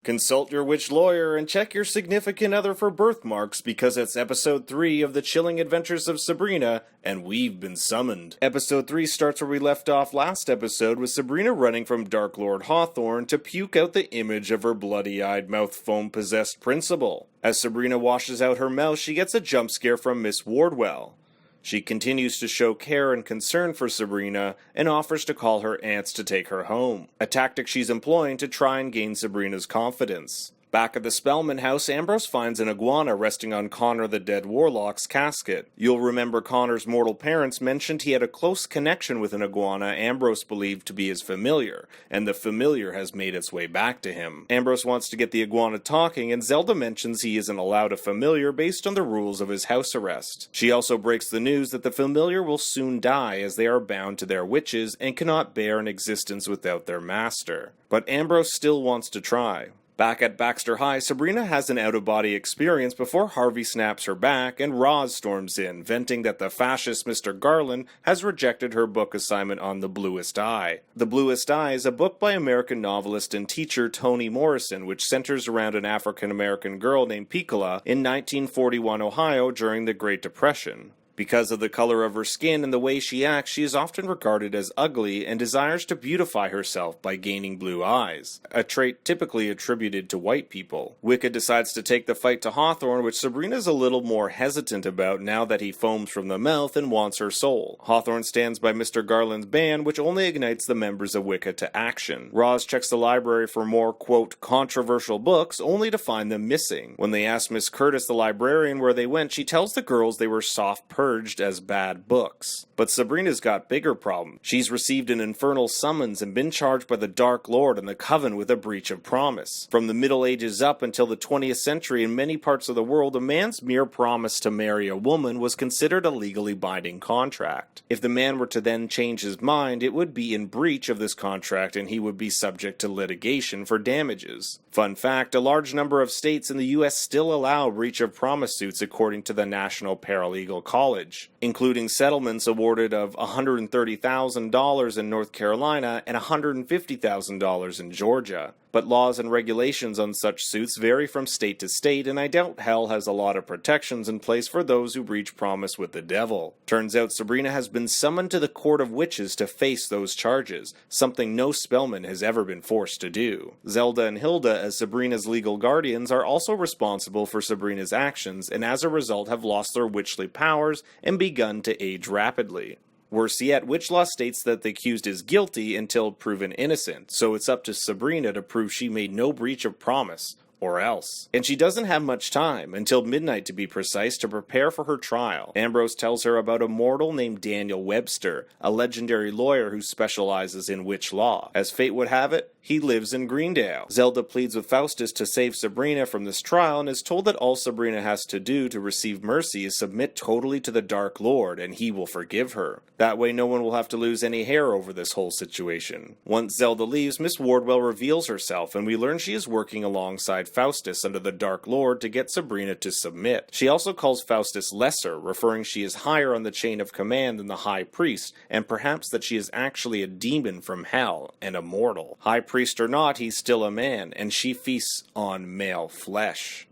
Consult your witch lawyer and check your significant other for birthmarks because it's episode 3 of the Chilling Adventures of Sabrina, and we've been summoned. Episode 3 starts where we left off last episode with Sabrina running from Dark Lord Hawthorne to puke out the image of her bloody-eyed mouth foam-possessed principal. As Sabrina washes out her mouth, she gets a jump scare from Miss Wardwell. She continues to show care and concern for Sabrina and offers to call her aunts to take her home, a tactic she's employing to try and gain Sabrina's confidence. Back at the Spellman house, Ambrose finds an iguana resting on Connor the Dead Warlock's casket. You'll remember Connor's mortal parents mentioned he had a close connection with an iguana Ambrose believed to be his familiar, and the familiar has made its way back to him. Ambrose wants to get the iguana talking, and Zelda mentions he isn't allowed a familiar based on the rules of his house arrest. She also breaks the news that the familiar will soon die as they are bound to their witches and cannot bear an existence without their master. But Ambrose still wants to try. Back at Baxter High, Sabrina has an out-of-body experience before Harvey snaps her back and Roz storms in, venting that the fascist Mr. Garland has rejected her book assignment on The Bluest Eye. The Bluest Eye is a book by American novelist and teacher Toni Morrison, which centers around an African-American girl named Piccola in 1941 Ohio during the Great Depression. Because of the color of her skin and the way she acts, she is often regarded as ugly and desires to beautify herself by gaining blue eyes, a trait typically attributed to white people. Wicca decides to take the fight to Hawthorne, which Sabrina is a little more hesitant about now that he foams from the mouth and wants her soul. Hawthorne stands by Mr. Garland's ban, which only ignites the members of Wicca to action. Roz checks the library for more, quote, controversial books, only to find them missing. When they ask Miss Curtis, the librarian, where they went, she tells the girls they were soft purged as bad books. But Sabrina's got bigger problems. She's received an infernal summons and been charged by the Dark Lord and the Coven with a breach of promise. From the Middle Ages up until the 20th century, in many parts of the world, a man's mere promise to marry a woman was considered a legally binding contract. If the man were to then change his mind, it would be in breach of this contract and he would be subject to litigation for damages. Fun fact, a large number of states in the U.S. still allow breach of promise suits according to the National Paralegal College, including settlements awarded of $130,000 in North Carolina and $150,000 in Georgia. But laws and regulations on such suits vary from state to state, and I doubt hell has a lot of protections in place for those who breach promise with the devil. Turns out Sabrina has been summoned to the Court of Witches to face those charges, something no Spellman has ever been forced to do. Zelda and Hilda, as Sabrina's legal guardians, are also responsible for Sabrina's actions, and as a result have lost their witchly powers and begun to age rapidly. Worse yet, witch law states that the accused is guilty until proven innocent, so it's up to Sabrina to prove she made no breach of promise, or else. And she doesn't have much time, until midnight to be precise, to prepare for her trial. Ambrose tells her about a mortal named Daniel Webster, a legendary lawyer who specializes in witch law. As fate would have it, he lives in Greendale. Zelda pleads with Faustus to save Sabrina from this trial and is told that all Sabrina has to do to receive mercy is submit totally to the Dark Lord and he will forgive her. That way no one will have to lose any hair over this whole situation. Once Zelda leaves, Miss Wardwell reveals herself and we learn she is working alongside Faustus under the Dark Lord to get Sabrina to submit. She also calls Faustus lesser, referring she is higher on the chain of command than the High Priest, and perhaps that she is actually a demon from hell and immortal. High Priest or not, he's still a man, and she feasts on male flesh.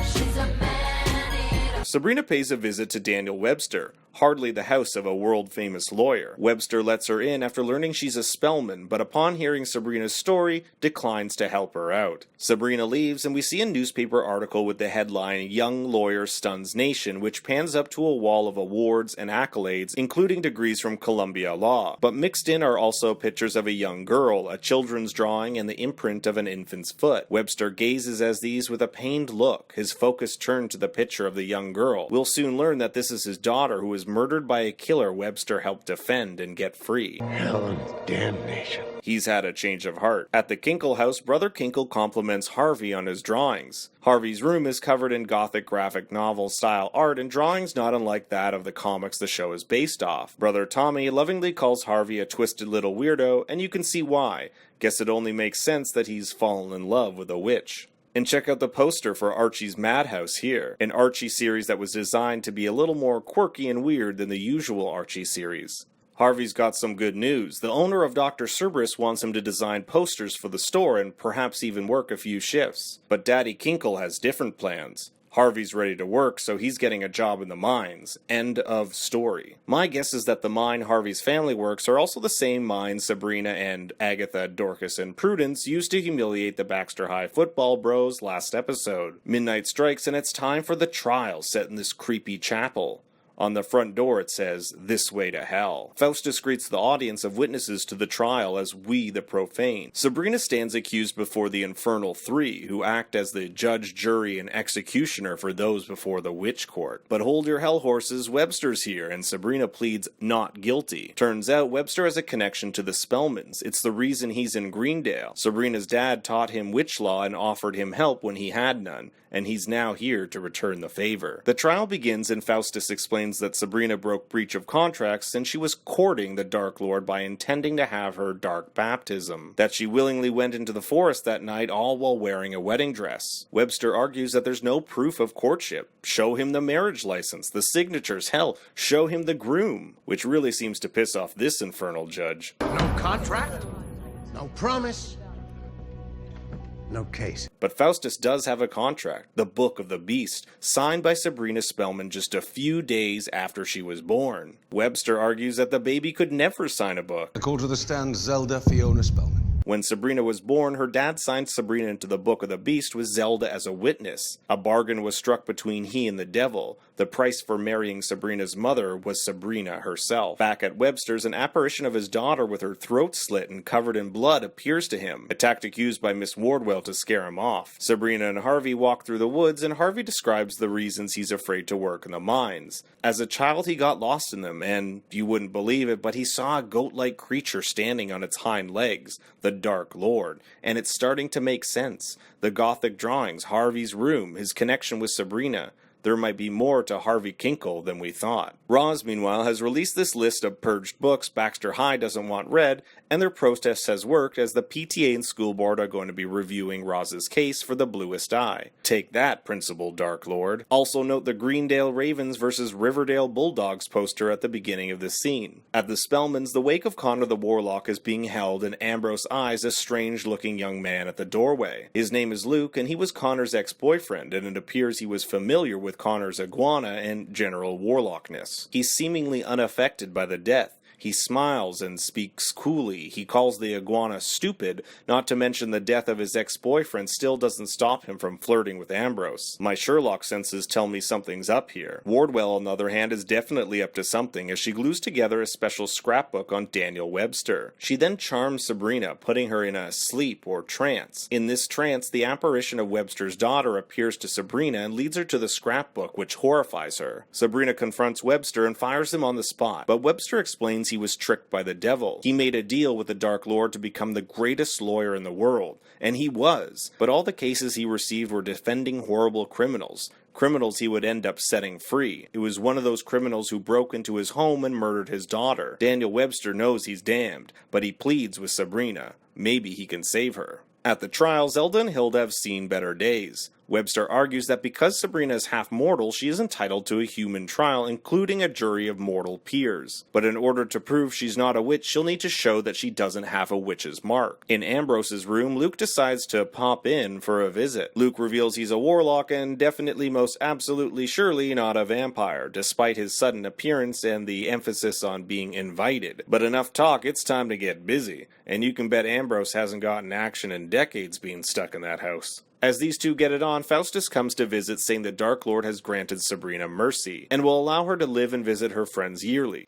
Sabrina pays a visit to Daniel Webster, hardly the house of a world-famous lawyer. Webster lets her in after learning she's a Spellman, but upon hearing Sabrina's story, declines to help her out. Sabrina leaves, and we see a newspaper article with the headline, Young Lawyer Stuns Nation, which pans up to a wall of awards and accolades, including degrees from Columbia Law. But mixed in are also pictures of a young girl, a children's drawing, and the imprint of an infant's foot. Webster gazes at these with a pained look, his focus turned to the picture of the young girl. We'll soon learn that this is his daughter, who is murdered by a killer Webster helped defend and get free. Hell and damnation. He's had a change of heart. At the Kinkle house, Brother Kinkle compliments Harvey on his drawings. Harvey's room is covered in gothic graphic novel style art and drawings not unlike that of the comics the show is based off. Brother Tommy lovingly calls Harvey a twisted little weirdo, and you can see why. Guess it only makes sense that he's fallen in love with a witch. And check out the poster for Archie's Madhouse here, an Archie series that was designed to be a little more quirky and weird than the usual Archie series. Harvey's got some good news. The owner of Dr. Cerberus wants him to design posters for the store and perhaps even work a few shifts. But Daddy Kinkle has different plans. Harvey's ready to work, so he's getting a job in the mines. End of story. My guess is that the mine Harvey's family works are also the same mines Sabrina and Agatha, Dorcas, and Prudence used to humiliate the Baxter High football bros last episode. Midnight strikes and it's time for the trial set in this creepy chapel. On the front door it says, "This way to hell." Faustus greets the audience of witnesses to the trial as we the profane. Sabrina stands accused before the Infernal Three, who act as the judge, jury, and executioner for those before the witch court. But hold your hell horses, Webster's here, and Sabrina pleads not guilty. Turns out Webster has a connection to the Spellmans. It's the reason he's in Greendale. Sabrina's dad taught him witch law and offered him help when he had none, and he's now here to return the favor. The trial begins and Faustus explains that Sabrina broke breach of contracts since she was courting the Dark Lord by intending to have her dark baptism. That she willingly went into the forest that night all while wearing a wedding dress. Webster argues that there's no proof of courtship. Show him the marriage license, the signatures, hell, show him the groom. Which really seems to piss off this infernal judge. No contract, no promise, no case. But Faustus does have a contract, the Book of the Beast, signed by Sabrina Spellman just a few days after she was born. Webster argues that the baby could never sign a book. I call to the stand Zelda Fiona Spellman. When Sabrina was born, her dad signed Sabrina into the Book of the Beast with Zelda as a witness. A bargain was struck between he and the devil. The price for marrying Sabrina's mother was Sabrina herself. Back at Webster's, an apparition of his daughter with her throat slit and covered in blood appears to him, a tactic used by Miss Wardwell to scare him off. Sabrina and Harvey walk through the woods, and Harvey describes the reasons he's afraid to work in the mines. As a child, he got lost in them, and you wouldn't believe it, but he saw a goat-like creature standing on its hind legs, the Dark Lord, and it's starting to make sense. The Gothic drawings, Harvey's room, his connection with Sabrina. There might be more to Harvey Kinkle than we thought. Roz, meanwhile, has released this list of purged books Baxter High doesn't want read, and their protest has worked as the PTA and school board are going to be reviewing Roz's case for the bluest eye. Take that, Principal Dark Lord. Also note the Greendale Ravens versus Riverdale Bulldogs poster at the beginning of this scene. At the Spellmans, the wake of Connor the Warlock is being held, and Ambrose eyes a strange-looking young man at the doorway. His name is Luke, and he was Connor's ex-boyfriend, and it appears he was familiar with Connor's iguana and general warlockness. He's seemingly unaffected by the death. He smiles and speaks coolly. He calls the iguana stupid, not to mention the death of his ex-boyfriend still doesn't stop him from flirting with Ambrose. My Sherlock senses tell me something's up here. Wardwell, on the other hand, is definitely up to something as she glues together a special scrapbook on Daniel Webster. She then charms Sabrina, putting her in a sleep or trance. In this trance, the apparition of Webster's daughter appears to Sabrina and leads her to the scrapbook, which horrifies her. Sabrina confronts Webster and fires him on the spot, but Webster explains he was tricked by the devil. He made a deal with the Dark Lord to become the greatest lawyer in the world, and he was, but all the cases he received were defending horrible criminals he would end up setting free. It was one of those criminals who broke into his home and murdered his daughter. Daniel Webster knows he's damned, but he pleads with Sabrina. Maybe he can save her. At the trial, Zelda and Hilda have seen better days. Webster argues that because Sabrina is half mortal, she is entitled to a human trial, including a jury of mortal peers. But in order to prove she's not a witch, she'll need to show that she doesn't have a witch's mark. In Ambrose's room, Luke decides to pop in for a visit. Luke reveals he's a warlock and definitely most absolutely surely not a vampire, despite his sudden appearance and the emphasis on being invited. But enough talk, it's time to get busy. And you can bet Ambrose hasn't gotten action in decades being stuck in that house. As these two get it on, Faustus comes to visit, saying the Dark Lord has granted Sabrina mercy, and will allow her to live and visit her friends yearly.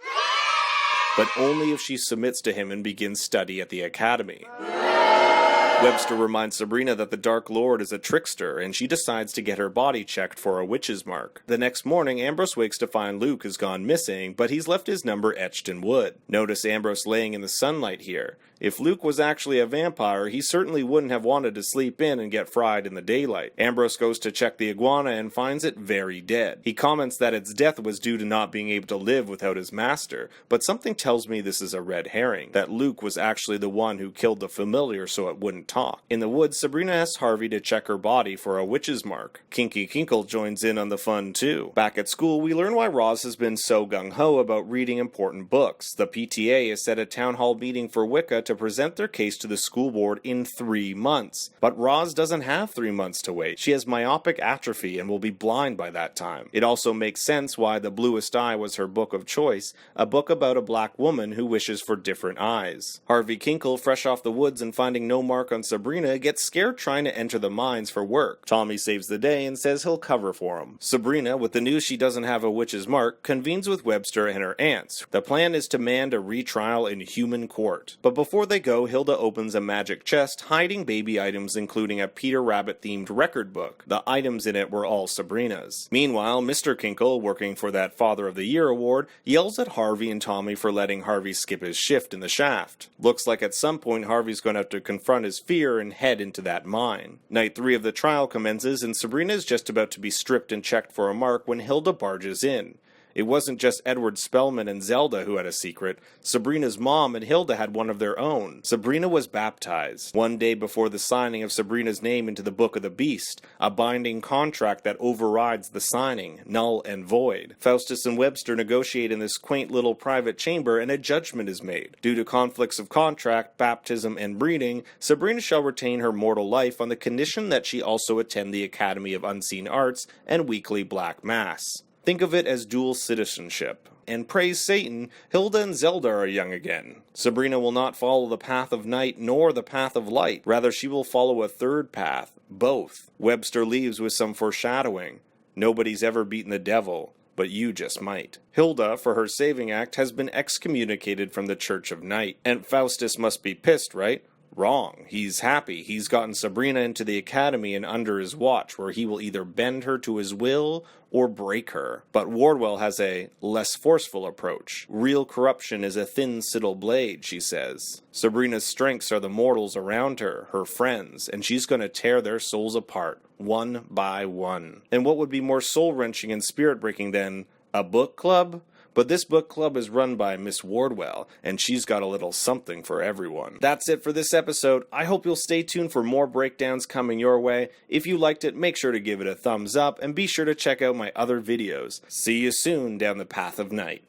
But only if she submits to him and begins study at the academy. Webster reminds Sabrina that the Dark Lord is a trickster, and she decides to get her body checked for a witch's mark. The next morning, Ambrose wakes to find Luke has gone missing, but he's left his number etched in wood. Notice Ambrose laying in the sunlight here. If Luke was actually a vampire, he certainly wouldn't have wanted to sleep in and get fried in the daylight. Ambrose goes to check the iguana and finds it very dead. He comments that its death was due to not being able to live without his master, but something tells me this is a red herring, that Luke was actually the one who killed the familiar so it wouldn't talk. In the woods, Sabrina asks Harvey to check her body for a witch's mark. Kinky Kinkle joins in on the fun too. Back at school, we learn why Roz has been so gung-ho about reading important books. The PTA has set a town hall meeting for Wicca to present their case to the school board in 3 months. But Roz doesn't have 3 months to wait. She has myopic atrophy and will be blind by that time. It also makes sense why The Bluest Eye was her book of choice, a book about a black woman who wishes for different eyes. Harvey Kinkle, fresh off the woods and finding no mark on Sabrina, gets scared trying to enter the mines for work. Tommy saves the day and says he'll cover for him. Sabrina, with the news she doesn't have a witch's mark, convenes with Webster and her aunts. The plan is to demand a retrial in human court. But before they go, Hilda opens a magic chest hiding baby items including a Peter Rabbit-themed record book. The items in it were all Sabrina's. Meanwhile, Mr. Kinkle, working for that Father of the Year award, yells at Harvey and Tommy for letting Harvey skip his shift in the shaft. Looks like at some point Harvey's going to have to confront his fear and head into that mine. Night 3 of the trial commences and Sabrina is just about to be stripped and checked for a mark when Hilda barges in. It wasn't just Edward Spellman and Zelda who had a secret. Sabrina's mom and Hilda had one of their own. Sabrina was baptized one day before the signing of Sabrina's name into the Book of the Beast, a binding contract that overrides the signing, null and void. Faustus and Webster negotiate in this quaint little private chamber and a judgment is made. Due to conflicts of contract, baptism, and breeding, Sabrina shall retain her mortal life on the condition that she also attend the Academy of Unseen Arts and weekly Black Mass. Think of it as dual citizenship. And praise Satan, Hilda and Zelda are young again. Sabrina will not follow the path of night nor the path of light. Rather, she will follow a third path, both. Webster leaves with some foreshadowing. Nobody's ever beaten the devil, but you just might. Hilda, for her saving act, has been excommunicated from the Church of Night. And Faustus must be pissed, right? Wrong. He's happy. He's gotten Sabrina into the academy and under his watch, where he will either bend her to his will or break her. But Wardwell has a less forceful approach. Real corruption is a thin siddle blade, she says. Sabrina's strengths are the mortals around her, her friends, and she's going to tear their souls apart, one by one. And what would be more soul-wrenching and spirit-breaking than a book club? But this book club is run by Miss Wardwell, and she's got a little something for everyone. That's it for this episode. I hope you'll stay tuned for more breakdowns coming your way. If you liked it, make sure to give it a thumbs up, and be sure to check out my other videos. See you soon down the path of night.